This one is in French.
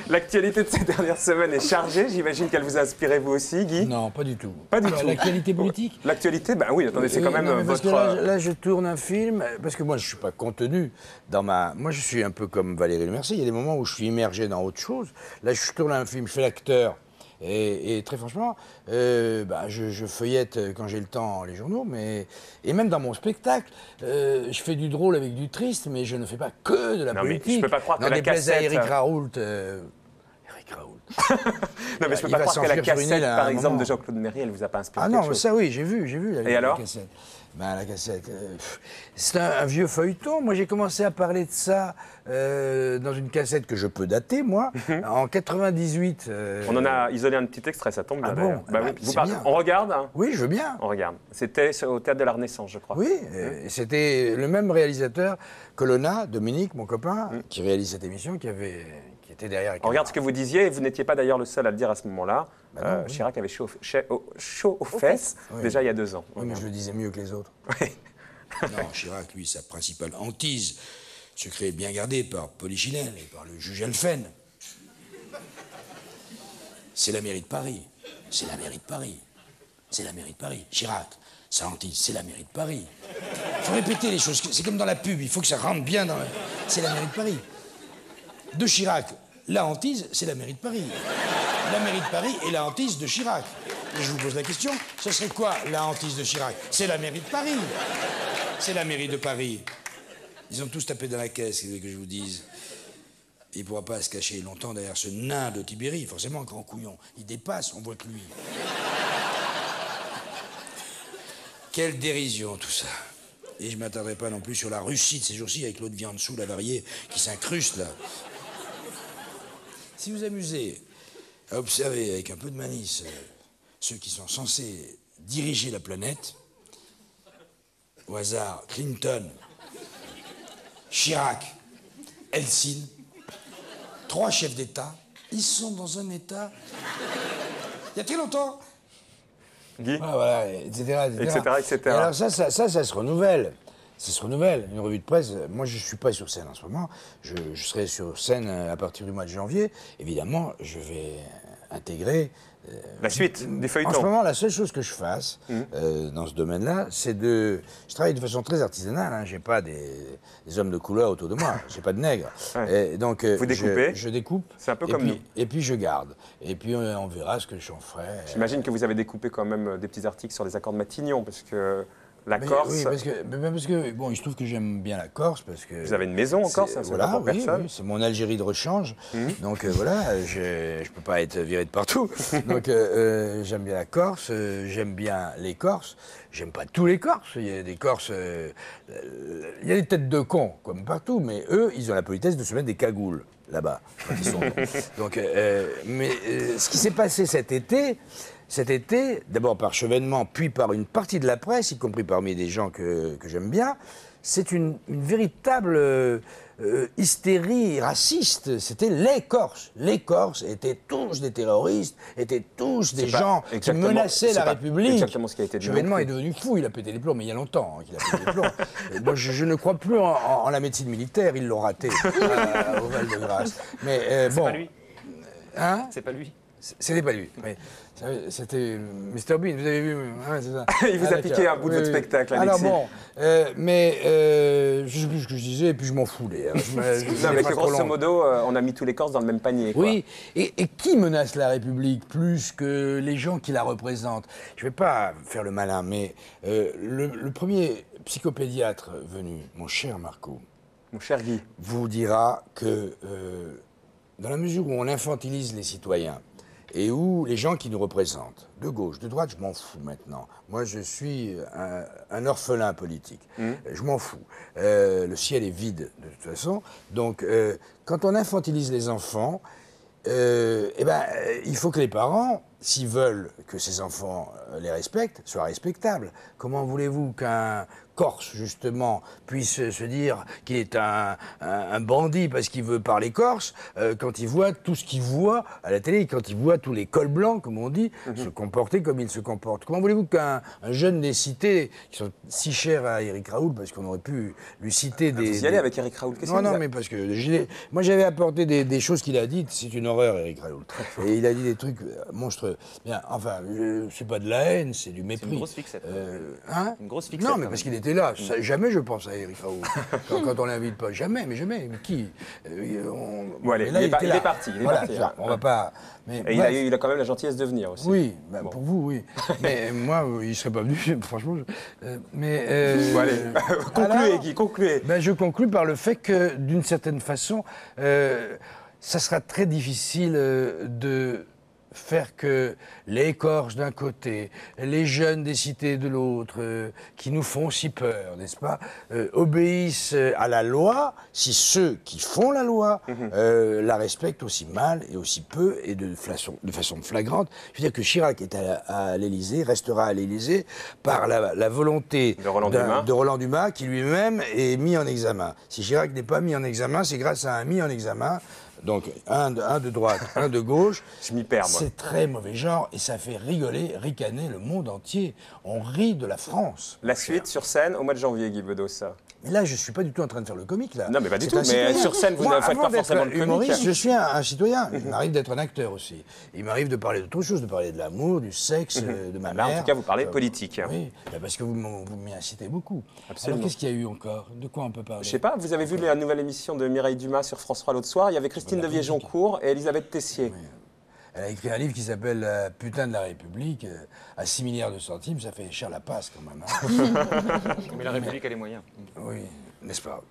L'actualité de ces dernières semaines est chargée. J'imagine qu'elle vous a inspiré vous aussi, Guy? Non, pas du tout. Pas du tout. L'actualité politique? L'actualité, ben oui, attendez, c'est quand même non, mais parce votre... que là, je tourne un film, parce que moi, je ne suis pas contenu dans ma... Moi, je suis un peu comme Valérie Lemercier. Il y a des moments où je suis immergé dans autre chose. Là, je tourne un film, je fais l'acteur. Et très franchement, je feuillette quand j'ai le temps les journaux, et même dans mon spectacle, je fais du drôle avec du triste, mais je ne fais pas que de la politique. Mais je peux pas croire que la cassette... à Éric Raoult. Non, mais je peux pas croire que la cassette, par exemple, de Jean-Claude Méry, elle vous a pas inspiré quelque chose. Ça oui, j'ai vu Et alors? Cassette. La cassette, c'est un vieux feuilleton. Moi, j'ai commencé à parler de ça dans une cassette que je peux dater, moi, en 98. On en a isolé un petit extrait, ça tombe bien. Ah bon? Oui. On regarde, hein? Oui, je veux bien. On regarde. C'était au Théâtre de la Renaissance, je crois. Oui, c'était le même réalisateur, Colonna, Dominique, mon copain, qui réalise cette émission, qui était derrière. On regarde ce que vous disiez, et vous n'étiez pas d'ailleurs le seul à le dire à ce moment-là. Chirac avait chaud aux fesses, déjà il y a 2 ans. Oui, mais je le disais mieux que les autres. Oui. Non, Chirac, lui, sa principale hantise, secret bien gardé par Polichinelle et par le juge Alphen, c'est la mairie de Paris. C'est la mairie de Paris. C'est la mairie de Paris. Chirac, sa hantise, c'est la mairie de Paris. Il faut répéter les choses. C'est comme dans la pub, il faut que ça rentre bien dans... C'est la mairie de Paris. De Chirac, la hantise, c'est la mairie de Paris. La mairie de Paris est la hantise de Chirac. Et je vous pose la question, ce serait quoi la hantise de Chirac? C'est la mairie de Paris. C'est la mairie de Paris. Ils ont tous tapé dans la caisse, que je vous dise. Il ne pourra pas se cacher longtemps derrière ce nain de Tibéri, forcément, grand couillon. Il dépasse, on voit que lui. Quelle dérision, tout ça. Et je ne m'attarderai pas non plus sur la Russie de ces jours-ci, avec l'eau de viande sous la variée qui s'incruste, là. Si vous amusez à observer avec un peu de malice ceux qui sont censés diriger la planète, au hasard, Clinton, Chirac, Helsinki, 3 chefs d'État, ils sont dans un État... Il y a très longtemps. Guy? Ah, voilà, etc. etc. Et alors ça se renouvelle. Ça se renouvelle. Une revue de presse, moi je ne suis pas sur scène en ce moment. Je serai sur scène à partir du mois de janvier. Évidemment, je vais intégrer... la suite du feuilleton. En ce moment, la seule chose que je fasse dans ce domaine-là, c'est de... Je travaille de façon très artisanale, hein. Je n'ai pas des hommes de couleur autour de moi, je n'ai pas de nègres. Ouais. Et donc, vous découpez? Je découpe. C'est un peu comme nous. Et puis je garde. Et puis on verra ce que j'en ferai. J'imagine que vous avez découpé quand même des petits articles sur les accords de Matignon, parce que la Corse... Oui, parce que, bon, il se trouve que j'aime bien la Corse, parce que... Vous avez une maison en Corse, ça, voilà, pour personne. Oui, c'est mon Algérie de rechange. Donc voilà, je peux pas être viré de partout. Donc j'aime bien la Corse, j'aime bien les Corses. J'aime pas tous les Corses. Il y a des Corses... il y a des têtes de cons, comme partout, mais eux, ils ont la politesse de se mettre des cagoules, là-bas, quand ils sont... Donc, ce qui s'est passé cet été, d'abord par Chevènement, puis par une partie de la presse, y compris parmi des gens que j'aime bien, c'est une véritable hystérie raciste. C'était les Corses. Les Corses étaient tous des terroristes, étaient tous des gens qui menaçaient la République. Exactement ce qui a été dit. Chevènement est devenu fou, il a pété les plombs, mais il y a longtemps qu'il a pété les plombs. Moi, je ne crois plus en la médecine militaire, ils l'ont raté au Val-de-Grâce. Mais c'est bon. pas lui. Hein? C'est pas lui. C'était pas lui. Mais c'était Mr Bean, vous avez vu c'est ça. Il vous a piqué un bout de votre spectacle, Alexis. Alors bon, je sais plus ce que je disais, et puis je m'en fous d'ailleurs. Non, mais que grosso modo, on a mis tous les Corses dans le même panier, quoi. Oui, et qui menace la République plus que les gens qui la représentent? Je vais pas faire le malin, mais le premier psychopédiatre venu, mon cher Marco, mon cher Guy, vous dira que dans la mesure où on infantilise les citoyens, et où les gens qui nous représentent, de gauche, de droite, je m'en fous maintenant. Moi, je suis un orphelin politique. Je m'en fous. Le ciel est vide, de toute façon. Donc, quand on infantilise les enfants, il faut que les parents s'ils veulent que ces enfants les respectent, soient respectables. Comment voulez-vous qu'un Corse, justement, puisse se dire qu'il est un bandit parce qu'il veut parler corse, quand il voit tout ce qu'il voit à la télé, quand il voit tous les cols blancs, comme on dit, se comporter comme ils se comportent. Comment voulez-vous qu'un jeune des cités, qui sont si chers à Éric Raoult, parce qu'on aurait pu lui citer des... Vous y allez avec Éric Raoult? Non, mais parce que moi j'avais apporté des choses qu'il a dites, c'est une horreur, Éric Raoult. Et il a dit des trucs monstrueux. Bien, enfin, c'est pas de la haine, c'est du mépris. C'est une grosse fixette. Une grosse fixette. Non, mais parce qu'il était là. Jamais je pense à Éric Raoult. quand on l'invite pas, jamais, mais jamais. Mais qui Bon, allez, il est parti. On va pas. Mais, et il a quand même la gentillesse de venir aussi. Oui, bon. Pour vous, oui. Mais moi, il serait pas venu, franchement. Bon, allez, concluez, Guy, concluez. Je conclus par le fait que, d'une certaine façon, ça sera très difficile de faire que les Corses d'un côté, les jeunes des cités de l'autre, qui nous font si peur, n'est-ce pas, obéissent à la loi, si ceux qui font la loi la respectent aussi mal et aussi peu et de façon flagrante. Je veux dire que Chirac est à l'Élysée, restera à l'Élysée par la volonté de Roland Dumas, qui lui-même est mis en examen. Si Chirac n'est pas mis en examen, c'est grâce à un mis en examen. Donc, un de droite, un de gauche. Je m'y perds, moi. C'est très mauvais genre et ça fait ricaner le monde entier. On rit de la France. La suite sur scène au mois de janvier, Guy Bedos. Mais là, je ne suis pas du tout en train de faire le comique, là. Non, mais pas du tout. Mais sur scène, vous ne faites pas forcément le comique. Humoriste, je suis un citoyen. Il m'arrive d'être un acteur aussi. Il m'arrive de parler d'autre chose, de parler de l'amour, du sexe, de ma mère. Là, en tout cas, vous parlez politique. Oui, parce que vous m'y incitez beaucoup. Absolument. Alors, qu'est-ce qu'il y a eu encore? De quoi on peut parler? Je sais pas, vous avez vu la nouvelle émission de Mireille Dumas sur France 3 l'autre soir? Il y avait Christine de Vier-Joncourt et Elisabeth Tessier. Oui. Elle a écrit un livre qui s'appelle Putain de la République, à 6 milliards de centimes, ça fait cher la passe quand même. Hein. Mais la République a les moyens. Oui, n'est-ce pas?